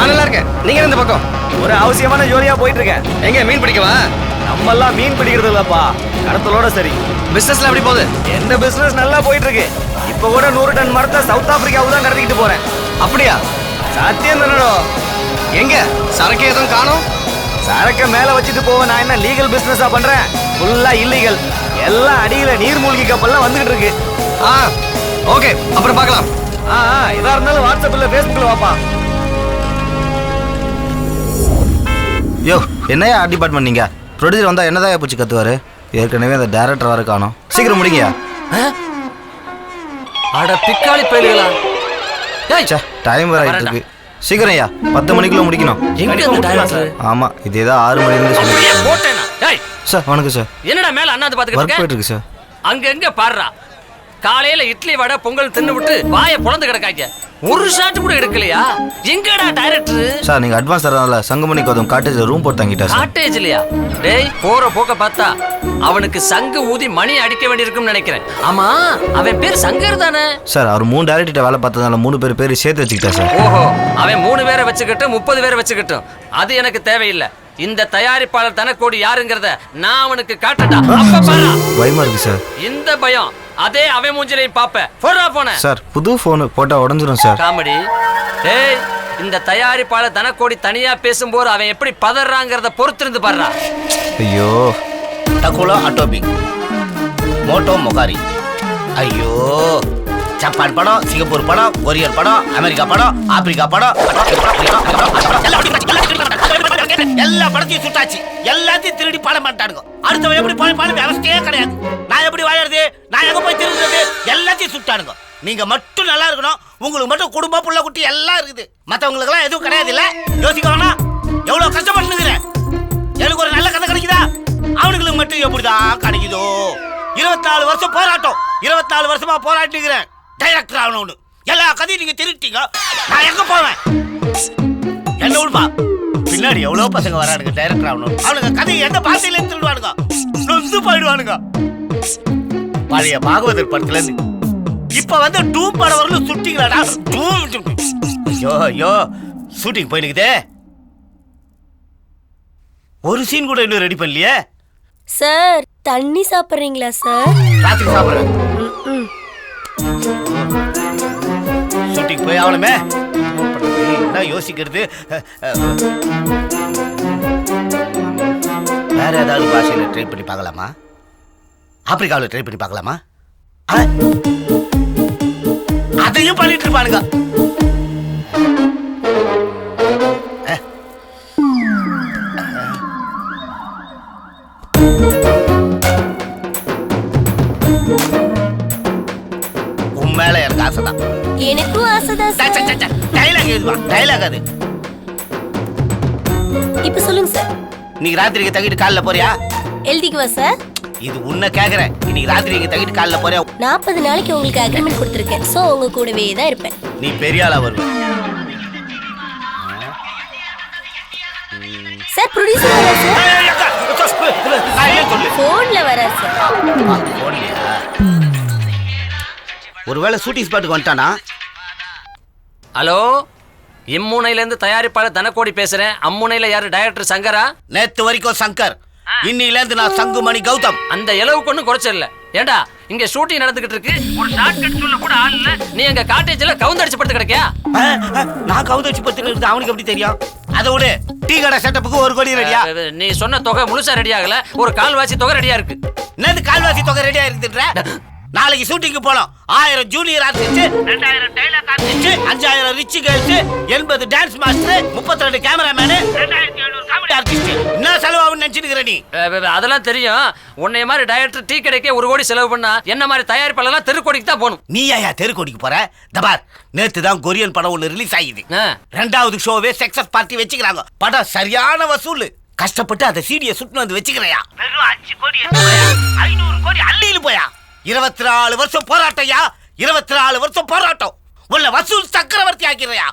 நான் நல்லா இருக்கேன். நீங்க இந்த பக்கம் ஒரு அவசியமான ஜோலியா போயிட்டு இருக்கேன். எங்க மீன் பிடிக்கவா? நம்ம எல்லாம் மீன் பிடிக்கிறது இல்லப்பா, கடத்தலோட சரி. பிசினஸ்ல எப்படி போகுது? எந்த பிசினஸ் நல்லா போயிட்டு இருக்கு. இப்ப கூட 100 டன் மரத்தை சவுத் ஆப்பிரிக்காவுக்கு தான் கடத்திக்கிட்டு போறேன். அப்படியா? சத்தியம் தானடோ. எங்க சரக்கு எதுவும் காணோம்? சரக்க மேல வச்சுட்டு போவேன். நான் என்ன லீகல் பிசினஸா பண்றேன்? ஃபுல்லா இல்லீகல். எல்லாம் அடியில நீர்மூழ்கி கப்பல்லாம் வந்துகிட்டு இருக்கு. ஓகே, அப்புறம் பார்க்கலாம். இதா இருந்தாலும் வாட்ஸ்அப்ல ஃபேஸ்புக்ல வாப்பா. யோ, என்னையா டிபார்ட்மெண்ட் நீங்க? ப்ரொடியூசர் வந்தா என்னதான் பூச்சி கத்துவாரு? ஏற்கனவே அந்த டைரக்டர் வர காணோம். சீக்கிரம் முடிங்கயா. அட பிக்காளி பயலுகளா. டைம் வேற ஆயிட்டு இருக்கு. சீக்கிரம் ஐயா, 10 மணிக்குள்ள முடிக்கணும். எங்க அந்த டைரக்டர்? ஆமா, இதேதான் 6 மணிலேருந்து அப்படியே போட்டேனா? டேய் சார், வணக்கம் சார். என்னடா மேல அண்ணாந்து பாத்துக்கிட்டு ஒர்க் இருக்க? போயிட்டு இருக்கு சார். அங்க பாருடா, காலையில இட்லி வடை பொங்கல் தின்னு விட்டு வாயை பொளந்து கிடக்காங்க. ஒரு ஷாட் கூட எடுக்கலையா? எங்கடா டைரக்டர்? சார், நீங்க அட்வான்ஸ் தரனால சங்கமணி கோதம் காட்டேஜ்ல ரூம் போட்டு தங்கிட்டா சார். காட்டேஜ்லயா? டேய், போற போக்க பார்த்தா அவனுக்கு சங்கு ஊதி மணி அடிக்க வேண்டியிருக்கும்னு நினைக்கிறேன். ஆமா, அவன் பேர் சங்கர் தானே? சார், அவர் 3 டைரக்டர் வேலை பார்த்ததால 3 பேர் சேர்த்து வச்சுக்கிட்டா சார். ஓஹோ, அவன் 3 பேரை வச்சுக்கிட்டு 30 பேரை வச்சுக்கிட்டும். அது எனக்கு தேவையில்லை. இந்த தயாரிப்பாளர் தனக்கோடி யாருங்கிறத நான் அவனுக்கு காட்டட்டா? அப்ப பாரு. பயமா இருக்கு சார். இந்த பயம் அதே அவன் மூஞ்சிலையும் பாப்ப. போடா போன. சார், புது போன் போட்டா உடஞ்சிரும் சார். காமெடி. டேய், இந்த தயாரிப்பாளர் தனக்கோடி தனியா பேசும்போது அவன் எப்படி பதறாங்கிறத பொறுத்திருந்து பாருடா. ஐயோ. டகுலோ அட்டோபிக், மோட்டோ மொகாரி. ஐயோ, ஜப்பான் படம், சிங்கப்பூர் படம், கொரியன் படம், அமெரிக்கா படம், ஆப்பிரிக்கா படம், எல்லா படத்தையும் சுட்டாச்சு. எல்லாத்தையும் திருடி பாடம் பண்ணிட்டானுங்க. அடுத்தவன் எப்படி பாடம் விவசாயே கிடையாது. நான் எப்படி வாழறது? நான் எங்க போய் திருடுறது? எல்லாத்தையும் சுட்டானுங்க. நீங்க மட்டும் நல்லா இருக்கணும். உங்களுக்கு மட்டும் குடும்பம் புள்ள குட்டி எல்லாம் இருக்குது. மத்தவங்களுக்கு எல்லாம் எதுவும் கிடையாது. இல்ல யோசிக்க வேணாம். எவ்வளவு கஷ்டப்பட்டுக்கிறேன். எனக்கு ஒரு நல்ல கதை கிடைக்குதா? அவனுங்களுக்கு மட்டும் எப்படிதான் கிடைக்குதோ? 24 வருஷம் போராட்டம். 24 வருஷமா போராட்டிக்கிறேன் டைரக்டர் ஆகணும்னு. எல்லா கதையும் நீங்க திருட்டீங்க. நான் எங்க போவேன்? என்ன உள்பா? பின்னாடி எவ்வளவு பசங்க வரானுங்க டைரக்டர் ஆகணும். அவனுங்க கதையை எந்த பாஷையில திருடுவானுங்க. நொந்து போயிடுவானுங்க. பழைய பாகவதர் படத்துல இருந்து இப்ப வந்து டூம் படம் வரலும் சுட்டிங்களாடா. ஐயோ ஐயோ, ஷூட்டிங் போயினுக்குதே. ஒரு சீன் கூட இன்னும் ரெடி பண்ணலையே. சார், தண்ணி சாப்பிடுறீங்களா சார்? ராத்திரி சாப்பிடுறேன். ஷூட்டிங் போய் ஆகணுமே. என்ன யோசிக்கிறது? வேற ஏதாவது பாஷையில ட்ரை பண்ணி பார்க்கலாமா? ஆப்பிரிக்காவில் ட்ரை பண்ணி பார்க்கலாமா? அதையும் பண்ணிட்டு இருப்பானுங்க. உண்மையில எனக்கு ஆசைதான். எனக்கும் ஆசைதான் சார். டைலாக் எழுதுவா. டைலாக் அது. இப்ப சொல்லுங்க சார். இன்னைக்கு ராத்திரிக்கு தங்கிட்டு காலைல போறியா? எழுதிக்குவா சார்? இது உன்னை கேக்குறேன். இன்னைக்கு ராத்திரிக்கு தங்கிட்டு காலைல போறியா? 40 நாளைக்கு உங்களுக்கு அக்ரிமெண்ட் கொடுத்துருக்கேன். சோ உங்க கூடவே தான் இருப்பேன். நீ பெரிய ஆளா வருவ சார். ப்ரொடியூசர் வரார் சார். போன்ல வரார் சார். ஒருவேளை ஷூட்டிங் ஸ்பாட்டுக்கு வந்துட்டானா? ஹலோ, இம்முனையில இருந்து தயாரிப்பாளர் தனக்கோடி பேசுறேன். அம்முனையில யாரு? டைரக்டர் சங்கரா? நேத்து வரைக்கும் சங்கர், இன்னில இருந்து நான் சங்குமணி கௌதம். அந்த இலவுக்கு ஒன்றும் குறைச்சிடல. ஏண்டா, இங்க ஷூட்டிங் நடந்துகிட்டு இருக்கு. ஒரு ஷார்ட் கட் சொல்ல கூட ஆள் இல்ல. நீ எங்க காட்டேஜ்ல கவுந்தடிச்சு படுத்து கிடக்கியா? நான் கவுந்தடிச்சு படுத்து அவனுக்கு எப்படி தெரியும்? அதோட டீ கடை செட்டப்புக்கு 1 கோடி ரெடியா? நீ சொன்ன தொகை முழுசா ரெடி ஆகல. ஒரு கால்வாசி தொகை ரெடியா இருக்கு. என்னது கால்வாசி தொகை ரெடியா இருக்குன்ற? நாளைக்கு ஷூட்டிங்க்கு போலாம். 1000 junior artist, 2000 dialogue artist, 5000 rich girls, 80 dance master, 32 cameraman, 2700 comedy artist. என்ன செலவாகும்னு நினைச்சிட்டு நீ? அதெல்லாம் தெரியும். உன்னை மாதிரி டைரக்டர் டீ கடைக்கே 1 கோடி செலவு பண்ணா என்ன மாதிரி தயாரிப்பாளர்லாம் தெருக்கோடிக்கு தான் போகணும். நீ ஏயா தெருக்கோடிக்கு போற? தபார், நேத்து தான் கொரியன் படம் ஒன்று ரிலீஸ் ஆகிது. 2வது ஷோவே சக்சஸ் பார்ட்டி வச்சுக்கிறாங்க. படம் சரியான வசூல். கஷ்டப்பட்டு அந்த சீடியை சுட்டு வந்து வச்சுக்கிறையா. வெறும் 5 கோடி 500 கோடி அள்ளியில் போயா. 24 வருஷம் போராட்டையா. 24 வருஷம் போராட்டம். உள்ள வசூல் சக்கரவர்த்தி ஆக்கிறையா.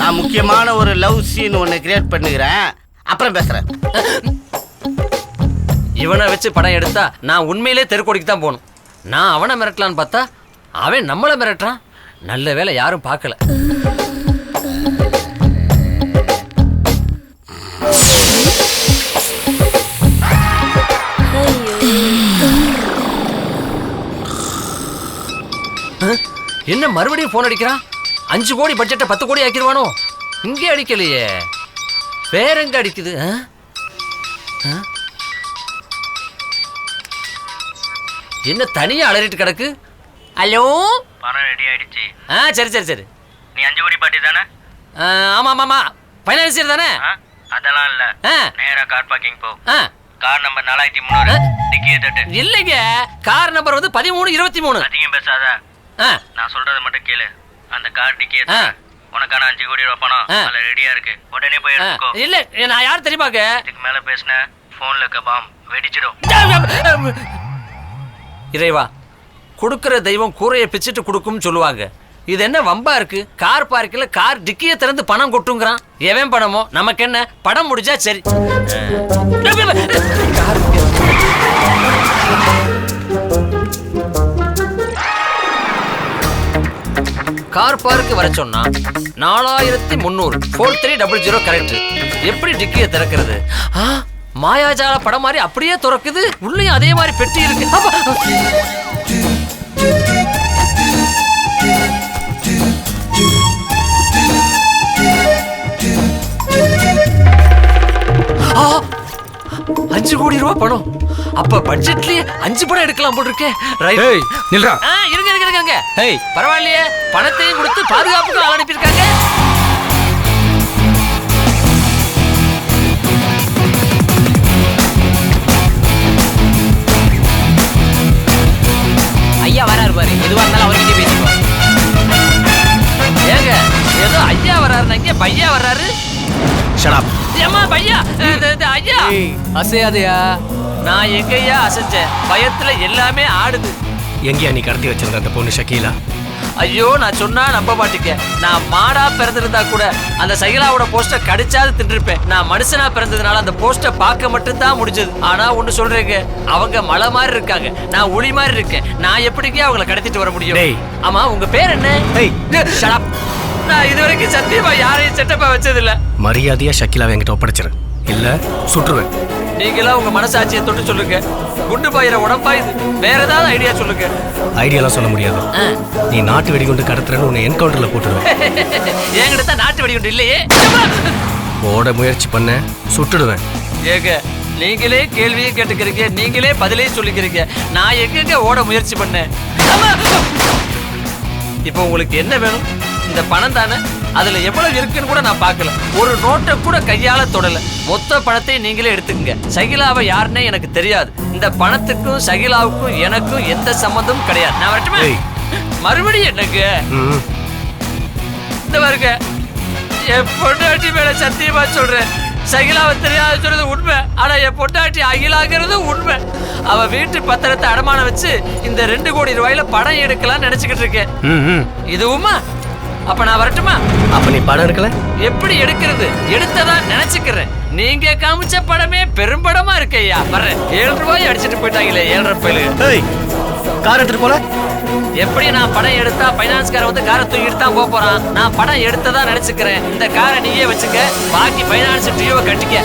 நான் முக்கியமான ஒரு லவ் சீன் ஒன்னு கிரியேட் பண்ணுகிறேன். அப்புறம் பேசுறேன். இவனை வச்சு படம் எடுத்தா நான் உண்மையிலே தெருக்கோடிக்கு தான் போகணும். நான் அவனை மிரட்டலான்னு பார்த்தா அவன் நம்மளை மிரட்டுறான். நல்ல வேலை யாரும் பார்க்கல. என்ன மறுபடியும் போன் அடிக்கிறான்? 5 கோடி பட்ஜெட்டை 10 கோடி ஆக்கிடுவானோ? இங்கே அடிக்கலையே, வேற எங்க அடிக்குது? என்ன தனியா அலறிட்டு கிடக்கு? ஹலோ, பணம் ரெடி ஆயிடுச்சு. சரி சரி சரி. நீ 5 கோடி பாட்டி தானே? ஆமா ஆமா ஆமா, பைனான்சியர் தானே? அதெல்லாம் இல்ல, நேரா கார் பார்க்கிங் போ. கார் நம்பர் 4300, டிக்கியை தட்டு. இல்லைங்க, கார் நம்பர் வந்து 1323. அதிகம் பேசாத, நான் சொல்றத மட்டும் கேளு. அந்த கார் டிக்கியை உனக்கான 5 கோடி ரூபாய் பணம் அதுல ரெடியா இருக்கு, உடனே போய் எடுத்துக்கோ. இல்ல, நான் யார் தெரியுமாங்க? இதுக்கு மேல பேசின போன்ல இருக்க பாம் வெடிச்சிடும். இறைவா, கொடுக்கிற தெய்வம் கூரையை பிச்சுட்டு கொடுக்கும்னு சொல்லுவாங்க. இது என்ன வம்பா இருக்கு? கார் பார்க்கில் கார் டிக்கியை திறந்து பணம் கொட்டுங்கிறான். எவன் பணமோ நமக்கு என்ன, படம் முடிஞ்சா சரி. கார் பார்க்கு வர சொன்னா 4300 4300 கரெக்ட். எப்படி டிக்கியை திறக்கிறது? மாயாஜால படம் மாதிரி அப்படியே திறக்குது. உள்ளேயும் அதே மாதிரி பெட்டி இருக்கு. $5 கோடி பணம். அப்ப பட்ஜெட்லயே 5 படம் எடுக்கலாம் போல இருக்கே. ரைட். நில்றா. இருங்க இருங்க இருங்க. ஏய், பரவாயில்லையே, பணத்தையும் கொடுத்து பாதுகாப்புக்கு ஆள் அனுப்பியிருக்காங்க. ஐயா வராரு பாரு, எதுவா இருந்தாலும் அவர்கிட்ட பேசிக்கோ. ஏங்க, ஏதோ ஐயா வராருன்னா இங்க பையா வர்றாரு. ஷட் ஏமா பையா, ஐயா அசையாதையா. நான் எங்கய்யா அசைச்சேன்? பயத்துல எல்லாமே ஆடுது. எங்கயா நீ கடத்தி வச்சிருந்த அந்த பொண்ணு ஷக்கீலா? ஐயோ, நான் சொன்னா நம்ப மாட்டீங்க. நான் மாடா பிறந்திருந்தா கூட அந்த சகிலாவோட போஸ்டர் கடிச்சாது தின்றுப்பேன். நான் மனுஷனா பிறந்ததுனால அந்த போஸ்டர் பார்க்க மட்டும்தான் முடிஞ்சது. ஆனா ஒண்ணு சொல்றேங்க, அவங்க மலை மாதிரி இருக்காங்க, நான் ஒளி மாதிரி இருக்கேன். நான் எப்படிங்க அவங்களை கடத்திட்டு வர முடியும்? ஆமா, உங்க பேர் என்ன? நான் இதுவரைக்கும் சத்தியமா யாரையும் செட்டப்பா வச்சதில்ல. மரியாதையா ஷக்கீலாவை என்கிட்ட ஒப்படைச்சிரு, இல்ல சுற்றுவேன். நீங்களா உங்க மனசாட்சியை தொட்டு சொல்லுங்க. குண்டு பாயிர உடம்பா இது. வேற ஏதாவது ஐடியா சொல்லுங்க. ஐடியாலாம் சொல்ல முடியாது. நீ நாட்டு வெடிகுண்டு கடத்துறன்னு உன்னை என்கவுண்டர்ல போட்டுடுவேன். என்கிட்ட தான் நாட்டு வெடிகுண்டு இல்லையே. ஓட முயற்சி பண்ண சுட்டுடுவேன். ஏங்க, நீங்களே கேள்வியே கேட்டுக்கிறீங்க, நீங்களே பதிலே சொல்லிக்கிறீங்க. நான் எங்க ஓட முயற்சி பண்ணேன்? இப்போ உங்களுக்கு என்ன வேணும்? இந்த பணம் தானே. அதுல எவ்வளவு இருக்குன்னு கூட நான் பார்க்கல. ஒரு நோட்டை கூட கையால தொடல. மொத்த பணத்தை நீங்களே எடுத்துக்கங்க. சகிலாவை யாருன்னே எனக்கு தெரியாது. இந்த பணத்துக்கும் சகிலாவுக்கும் எனக்கும் எந்த சம்பந்தமும் கிடையாது. நான் வரட்டுமா? மறுபடியும் என்னங்க இந்த வருங்க, என் பொண்டாட்டி மேல சத்தியமா சொல்றேன், சகிலாவை தெரியாத சொல்றது உண்மை. ஆனா என் பொண்டாட்டி அகிலாங்கிறது உண்மை. அவ வீட்டு பத்திரத்தை அடமானம் வச்சு இந்த 2 கோடி ரூபாயில படம் எடுக்கலாம்னு நினைச்சுக்கிட்டு இருக்கேன். இதுவுமா? அப்ப நான் வரட்டுமா? அப்ப நீ படம் எடுக்கல? எப்படி எடுக்கிறது? எடுத்ததா நினைச்சுக்கிறேன். நீங்க காமிச்ச படமே பெரும்படமா இருக்கையா. வர்றேன். 7 ரூபாய் அடிச்சுட்டு போயிட்டாங்களே 7.5 பயிலுங்க. கார் எடுத்துட்டு போல? எப்படி நான் படம் எடுத்தா பைனான்ஸ்கார வந்து காரை தூக்கிட்டு தான் போறான். நான் படம் எடுத்ததா நினைச்சுக்கிறேன். இந்த காரை நீயே வச்சுக்க, பாக்கி பைனான்ஸ் டியூவை கட்டிக்க.